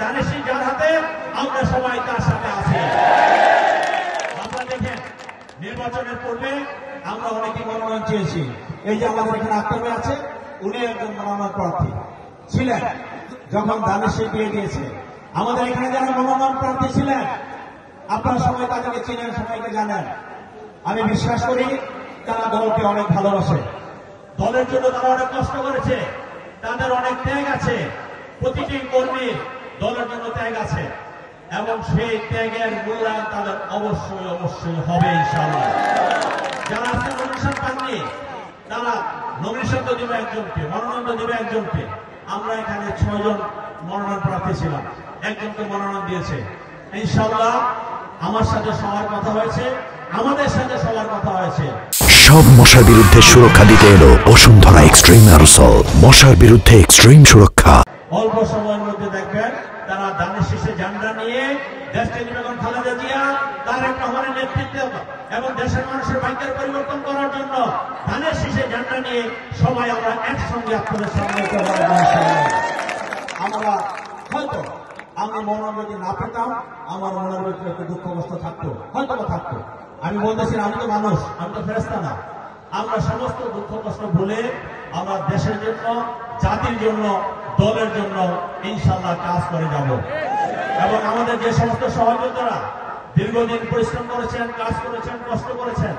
ধানের যার হাতে আমরা সবাই তার সাথে আছি। আপনারা দেখেন নির্বাচনের পূর্বে আমরা অনেকে মনোনয়ন চেয়েছি। এই যে আমাদের এখানে আক্তার ভাই আছে, উনি একজন মনোনয়ন প্রার্থী ছিলেন যখন ধানের শীষ দিয়ে দিয়েছে। আমাদের এখানে যারা মনোনয়ন প্রার্থী ছিলেন আপনারা সবাই তাদেরকে চিনেন, সবাইকে জানেন। আমি বিশ্বাস করি তারা দলকে অনেক ভালোবাসে, দলের জন্য তারা অনেক কষ্ট করেছে, তাদের অনেক ত্যাগ আছে, প্রতিটি কর্মী দলের জন্য ত্যাগ আছে এবং সেই ত্যাগের মূল্যায়ন তাদের অবশ্যই অবশ্যই হবে ইনশাআল্লাহ। যারা আজকে নমিনেশন পাননি তারা নমিনেশন তো দেবে একজনকে, মনোনয়ন তো দেবে একজনকে। আমরা এখানে 6 জন মনোনয়ন প্রার্থী ছিলাম, একজনকে মনোনয়ন দিয়েছে। ইনশাআল্লাহ আমার সাথে সবার কথা হয়েছে, আমাদের সাথে সবার কথা হয়েছে। সব মশার বিরুদ্ধে সুরক্ষা দিতে এলো বসুন্ধরা এক্সট্রিম অ্যারোসল, মশার বিরুদ্ধে এক্সট্রিম সুরক্ষা। অল্প সময়ের মধ্যে দেখবেন তারা ধানের শীষে ঝান্ডা নিয়ে দেশটাকে বেগম খালেদা জিয়া তারেক রহমানের নেতৃত্বে এবং দেশের মানুষের ভাগ্যের পরিবর্তন করার জন্য ধানের শীষে ঝান্ডা নিয়ে সবাই আমরা একসঙ্গে আপনাদের সামনে আমরা হয়তো আমি মনোনয়ন যদি না পেতাম আমার মনের ভিতরে একটু দুঃখ কষ্ট থাকতো, হয়তো থাকতো। আমি বলতেছি আমি তো মানুষ, আমি তো ফেরেশতা না। আমরা সমস্ত দুঃখ কষ্ট ভুলে আমরা দেশের জন্য, জাতির জন্য, দলের জন্য ইনশাআল্লাহ কাজ করে যাব। এবং আমাদের যে সমস্ত সহযোগীরা দীর্ঘদিন পরিশ্রম করেছেন, কাজ করেছেন, কষ্ট করেছেন,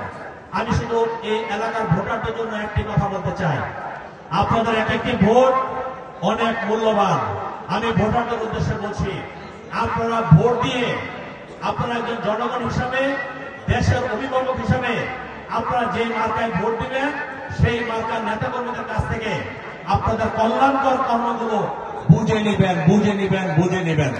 আমি শুধু এই এলাকার ভোটারদের জন্য একটি কথা বলতে চাই, আপনাদের এক একটি ভোট অনেক মূল্যবান। আমি ভোটারদের উদ্দেশ্যে বলছি, আপনারা ভোট দিয়ে আপনারা একজন জনগণ হিসাবে, দেশের অভিভাবক হিসাবে আপনারা যে মার্কায় ভোট দিবেন সেই মার্কার নেতাকর্মীদের কাছ থেকে আপনাদের কল্যাণকর কর্মগুলো বুঝে নেবেন।